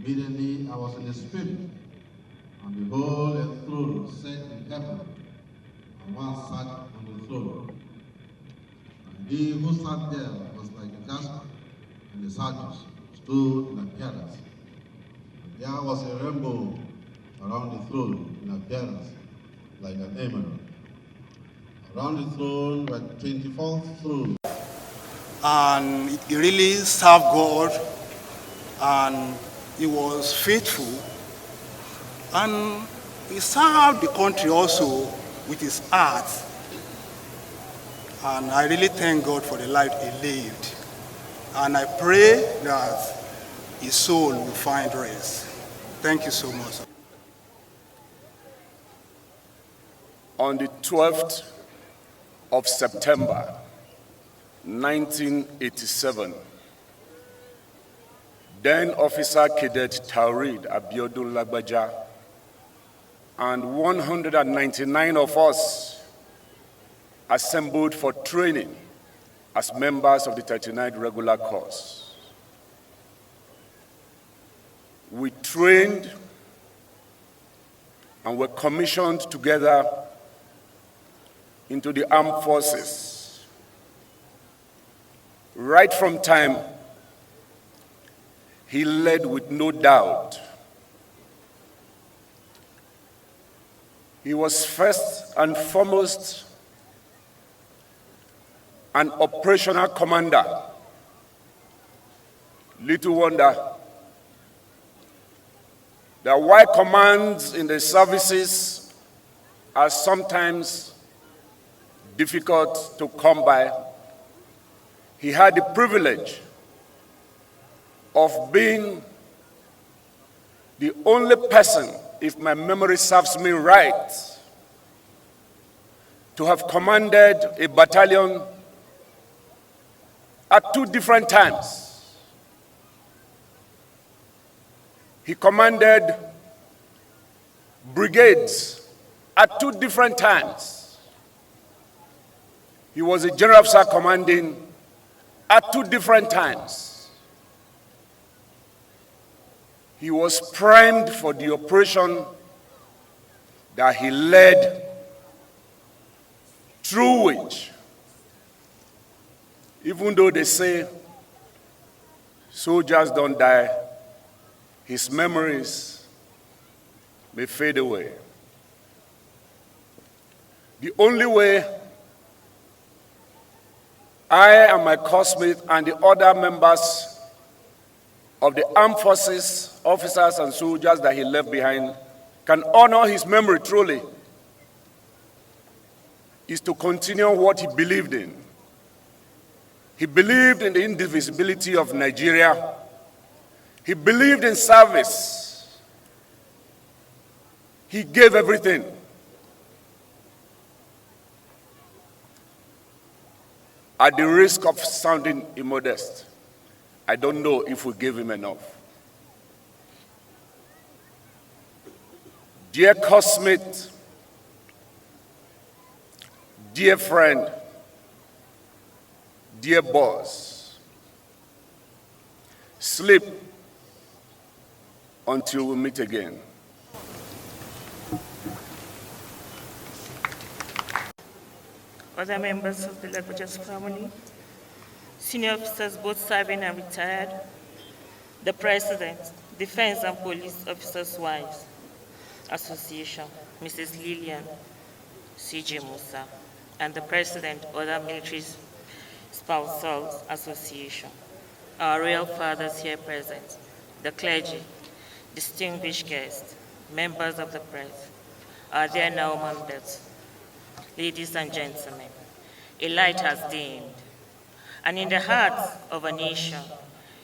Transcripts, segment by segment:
Immediately I was in the spirit, and behold, a throne set in heaven, and one sat on the throne. And he who sat there was like a jasper, and the sardius stood in appearance. And there was a rainbow around the throne in appearance, like an emerald. Around the throne were 24 thrones. And he really served God, and he was faithful, and he served the country also with his heart. And I really thank God for the life he lived. And I pray that his soul will find rest. Thank you so much. On the 12th of September, 1987, then Officer Cadet Taoreed Lagbaja and 199 of us assembled for training as members of the 39th Regular Course. We trained and were commissioned together into the armed forces. Right from time, he led with no doubt. He was first and foremost an operational commander. Little wonder that while commands in the services are sometimes difficult to come by, he had the privilege of being the only person, if my memory serves me right, to have commanded a battalion at 2 different times. He commanded brigades at 2 different times. He was a general officer commanding at 2 different times. He was primed for the operation that he led, through which, even though they say soldiers don't die, his memories may fade away. The only way I and my classmates and the other members of the armed forces, officers and soldiers that he left behind, can honor his memory truly, is to continue what he believed in. He believed in the indivisibility of Nigeria. He believed in service. He gave everything. At the risk of sounding immodest, I don't know if we gave him enough. Dear classmate, dear friend, dear boss, sleep until we meet again. Other members of the Lagbaja's family, senior officers both serving and retired, the President, Defense and Police Officers' Wives Association, Mrs. Lillian C.J. Musa, and the President, Other Military Spousals Association, our royal fathers here present, the clergy, distinguished guests, members of the press, our dear now members, ladies and gentlemen, a light has dimmed, and in the heart of a nation,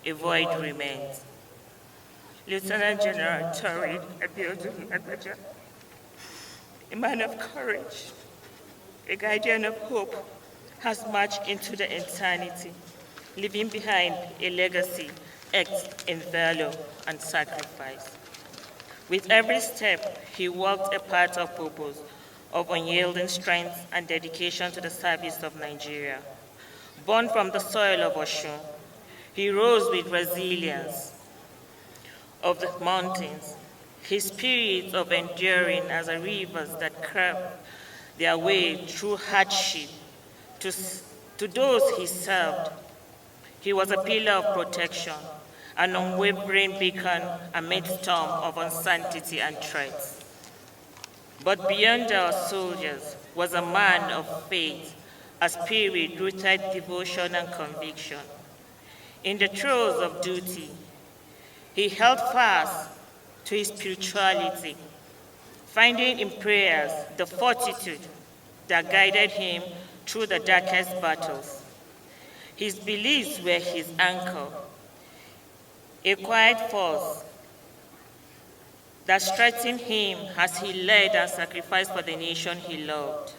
a void remains. Lieutenant General Taoreed Lagbaja, a man of courage, a guardian of hope, has marched into the eternity, leaving behind a legacy etched in valor and sacrifice. With every step, he walked a path of purpose, of unyielding strength and dedication to the service of Nigeria. Born from the soil of Osun, he rose with resilience, of the mountains, his spirit of enduring as a rivers that curve their way through hardship to those he served. He was a pillar of protection, an unwavering beacon amid storm of uncertainty and threats. But beyond our soldiers was a man of faith, a spirit rooted devotion and conviction. In the throes of duty, he held fast to his spirituality, finding in prayers the fortitude that guided him through the darkest battles. His beliefs were his anchor, a quiet force that strengthened him as he led and sacrificed for the nation he loved.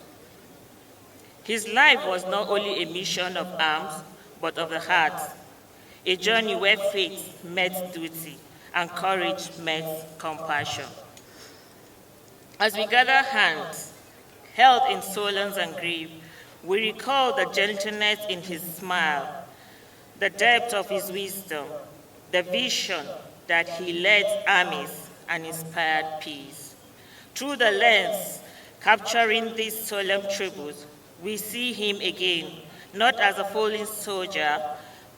His life was not only a mission of arms, but of the heart, a journey where faith met duty and courage met compassion. As we gather hands, held in solace and grief, we recall the gentleness in his smile, the depth of his wisdom, the vision that he led armies and inspired peace. Through the lens capturing these solemn tributes, we see him again, not as a fallen soldier,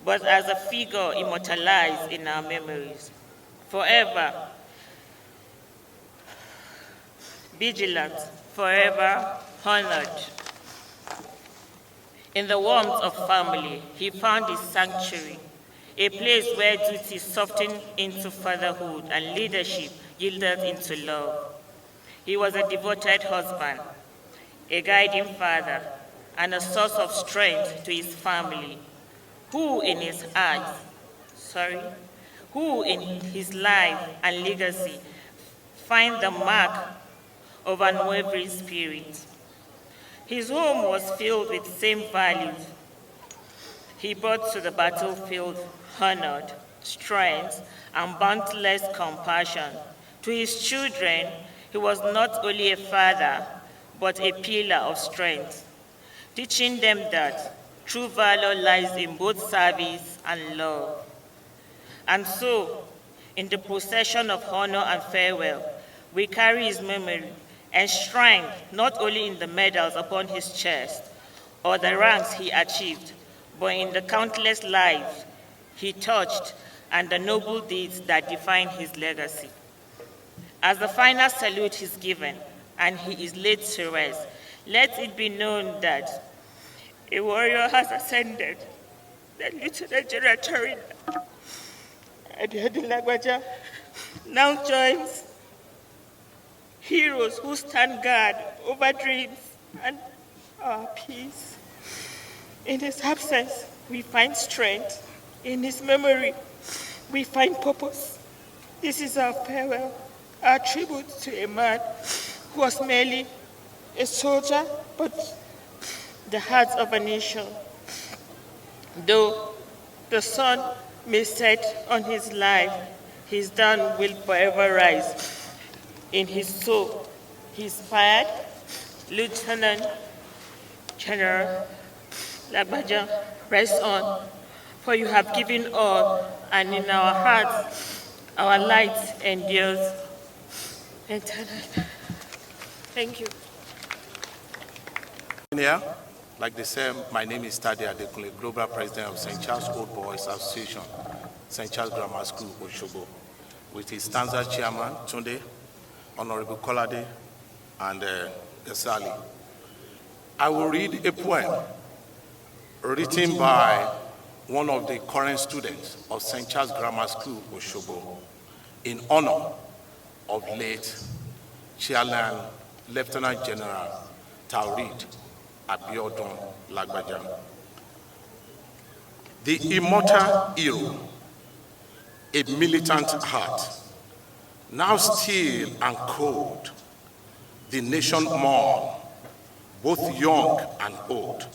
but as a figure immortalized in our memories. Forever vigilant, forever honored. In the warmth of family, he found his sanctuary, a place where duty softened into fatherhood and leadership yielded into love. He was a devoted husband, a guiding father, and a source of strength to his family, who in his life and legacy find the mark of an unwavering spirit. His home was filled with the same values he brought to the battlefield: honored, strength, and boundless compassion. To his children, he was not only a father, but a pillar of strength, teaching them that true valor lies in both service and love. And so, in the procession of honor and farewell, we carry his memory, enshrined not only in the medals upon his chest or the ranks he achieved, but in the countless lives he touched and the noble deeds that define his legacy. As the final salute is given and he is laid to rest, let it be known that a warrior has ascended, the Lieutenant General Taoreed Lagbaja now joins heroes who stand guard over dreams and our peace. In his absence, we find strength. In his memory, we find purpose. This is our farewell, our tribute to a man who was merely a soldier, but the heart of a nation. Though the sun may set on his life, his dawn will forever rise. In his soul, he inspired Lieutenant General Lagbaja, rest on, for you have given all, and in our hearts, our light endures eternally. Thank you. Here, like they say, my name is Tade Adekunle, Global President of St. Charles Old Boys Association, St. Charles Grammar School, Osogbo, with his stanza chairman, Tunde, Honorable Kolade, and Gasali. I will read a poem written by one of the current students of St. Charles Grammar School, Osogbo, in honor of late Chairman Lieutenant General Taoreed Lagbaja. The immortal hero, a militant heart, now still and cold, the nation mourn, both young and old,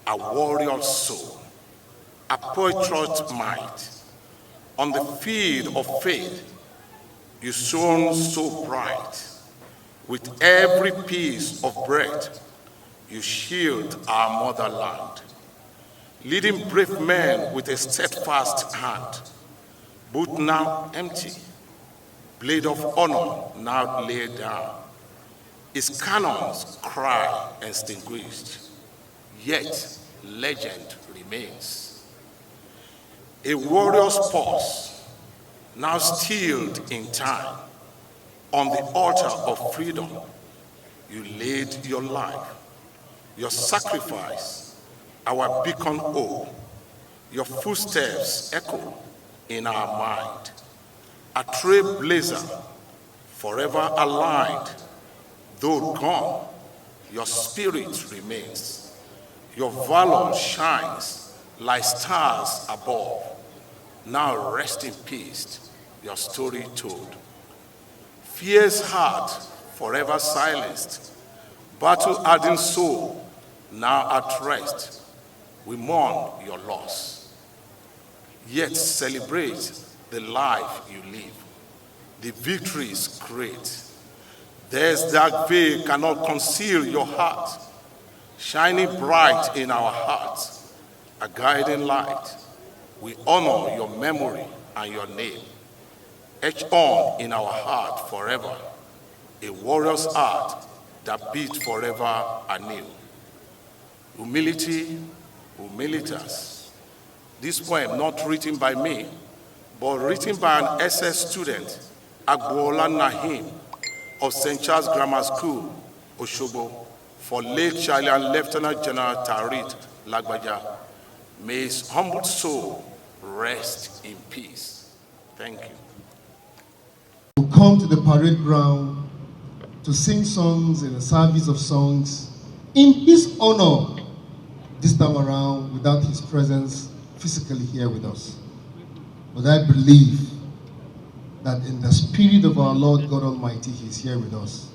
a warrior soul, a patriot might. On the field of faith, you shone so bright. With every piece of bread, you shield our motherland, leading brave men with a steadfast hand, both now empty, blade of honor now laid down. His cannons cry extinguished, yet legend remains. A warrior's pulse, now stilled in time, on the altar of freedom, you laid your life, your sacrifice, our beacon hope, your footsteps echo in our mind. A trailblazer, forever aligned, though gone, your spirit remains. Your valor shines like stars above. Now rest in peace, your story told. Fierce heart, forever silenced. Battle-hardened soul, now at rest. We mourn your loss, yet celebrate the life you live. The victory is great. There's dark veil cannot conceal your heart, shining bright in our hearts, a guiding light. We honor your memory and your name, etched on in our heart forever, a warrior's heart that beats forever anew. Humility, humilitas. This poem not written by me, but written by an SS student, Agboola Nahim, of St. Charles Grammar School, Osogbo, for late Chilean Lieutenant General Taoreed Lagbaja. May his humble soul rest in peace. Thank you. We come to the parade ground to sing songs in a service of songs in his honor, this time around without his presence physically here with us. But I believe that in the spirit of our Lord God Almighty, he is here with us.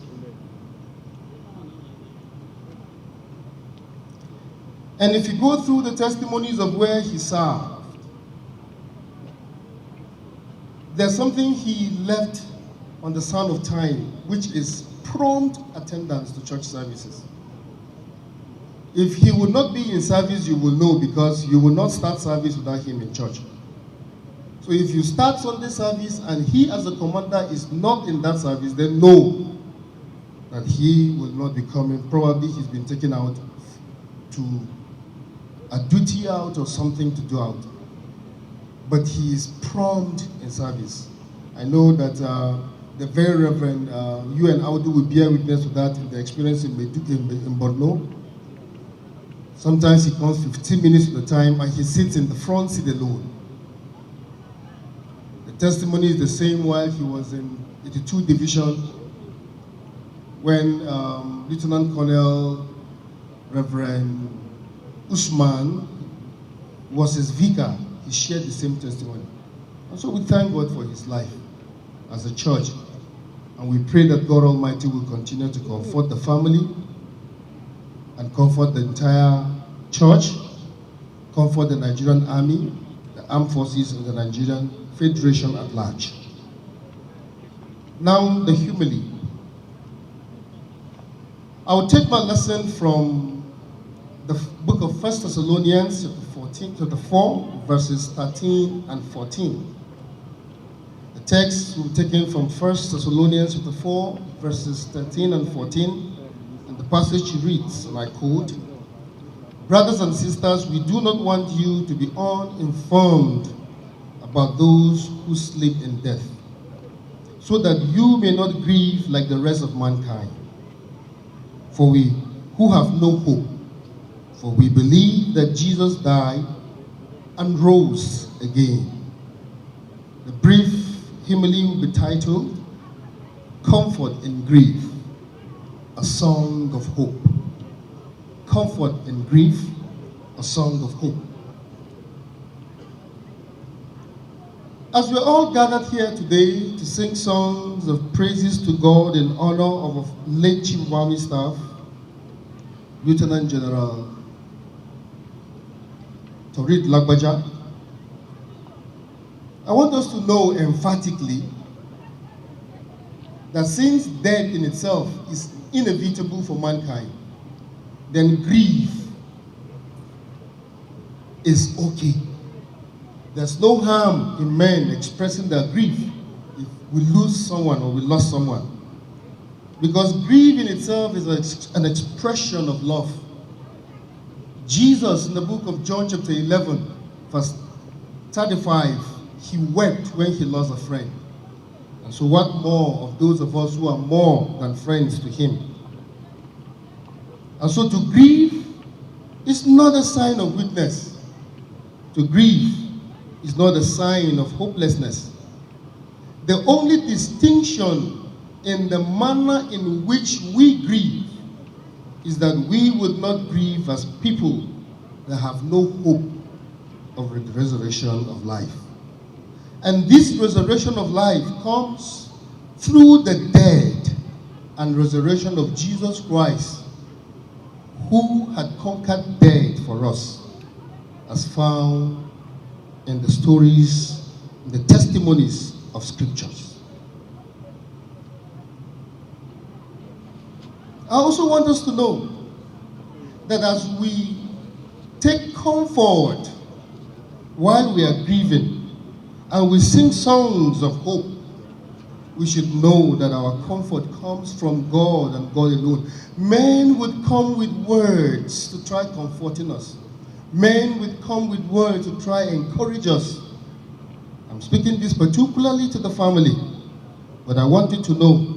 And if you go through the testimonies of where he served, there's something he left on the sound of time, which is prompt attendance to church services. If he would not be in service, you will know, because you will not start service without him in church. So if you start Sunday service and he as a commander is not in that service, then know that he will not be coming. Probably he's been taken out to a duty out or something to do out. But he is prompt in service. I know that the very Reverend UN Audu will bear witness to that in the experience in Maiduguri in Borno. Sometimes he comes 15 minutes at a time and he sits in the front seat alone. Testimony is the same while he was in 82 Division, when Lieutenant Colonel Reverend Usman was his vicar. He shared the same testimony. And so we thank God for his life as a church. And we pray that God Almighty will continue to comfort the family and comfort the entire church, comfort the Nigerian Army, the armed forces, and the Nigerian Federation at large. Now, the humility. I will take my lesson from the book of 1 Thessalonians chapter 4, verses 13 and 14. The text will be taken from 1 Thessalonians chapter 4, verses 13 and 14, and the passage reads, and I quote, "Brothers and sisters, we do not want you to be uninformed about those who sleep in death, so that you may not grieve like the rest of mankind. For we who have no hope, for we believe that Jesus died and rose again." The brief homily will be titled, "Comfort in Grief, a Song of Hope." Comfort in Grief, a Song of Hope. As we're all gathered here today to sing songs of praises to God in honor of late Chief of Army Staff, Lieutenant General Taoreed Lagbaja, I want us to know emphatically that since death in itself is inevitable for mankind, then grief is okay. there's no harm in men expressing their grief if we lose someone or we lost someone. Because grief in itself is an expression of love. Jesus, in the book of John chapter 11, verse 35, he wept when he lost a friend. And so what more of those of us who are more than friends to him? And so to grieve is not a sign of weakness. To grieve is not a sign of hopelessness. The only distinction in the manner in which we grieve is that we would not grieve as people that have no hope of the resurrection of life. And this resurrection of life comes through the death and resurrection of Jesus Christ, who had conquered death for us, as found in the stories, in the testimonies of scriptures. I also want us to know that as we take comfort while we are grieving and we sing songs of hope, we should know that our comfort comes from God and God alone. Men would come with words to try comforting us. Men would come with words to try encourage us. I'm speaking this particularly to the family, but I want you to know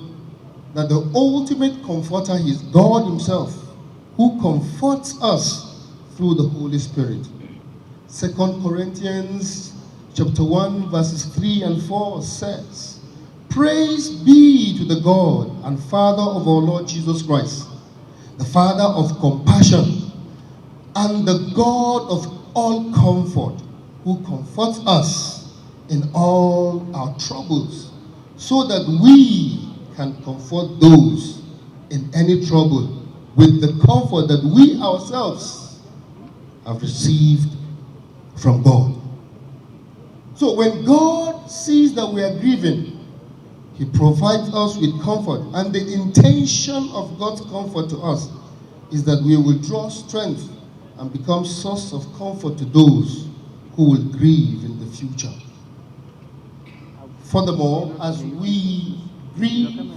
that the ultimate comforter is God himself, who comforts us through the Holy Spirit. 2 Corinthians chapter 1 verses 3 and 4 says, "Praise be to the God and Father of our Lord Jesus Christ, the Father of compassion and the God of all comfort, who comforts us in all our troubles, so that we can comfort those in any trouble with the comfort that we ourselves have received from God." So when God sees that we are grieving, he provides us with comfort. And the intention of God's comfort to us is that we will draw strength and become source of comfort to those who will grieve in the future. Furthermore, as we grieve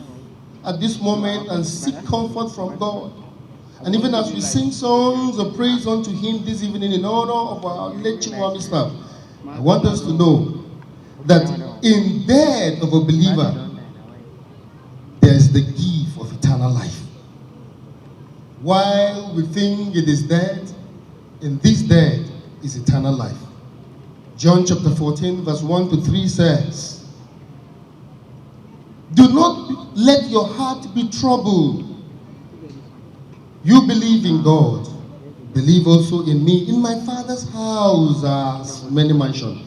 at this moment and seek comfort from God, and even as we sing songs of praise unto him this evening in honor of our late Chihuahua staff, I want us to know that in death of a believer, there is the gift of eternal life. While we think it is dead, in this death is eternal life. John chapter 14 verse 1 to 3 says, "Do not let your heart be troubled. You believe in God, believe also in me. In my Father's house are many mansions.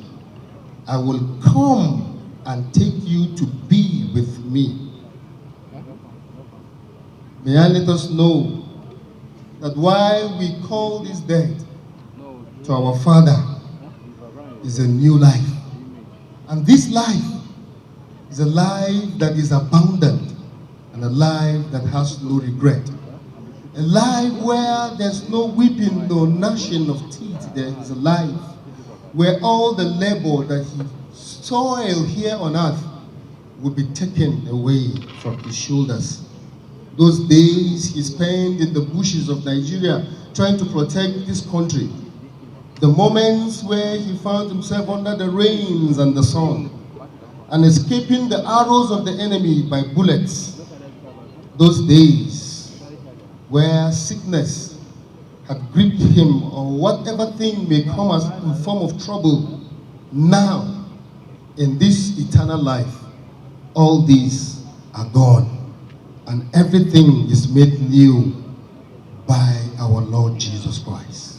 I will come and take you to be with me." May I let us know that while we call this death to our Father is a new life. And this life is a life that is abundant and a life that has no regret. A life where there's no weeping, no gnashing of teeth. There is a life where all the labor that he toiled here on earth will be taken away from his shoulders. Those days he spent in the bushes of Nigeria trying to protect this country. The moments where he found himself under the rains and the sun and escaping the arrows of the enemy by bullets. Those days where sickness had gripped him or whatever thing may come as in form of trouble. Now, in this eternal life, all these are gone. And everything is made new by our Lord Jesus Christ.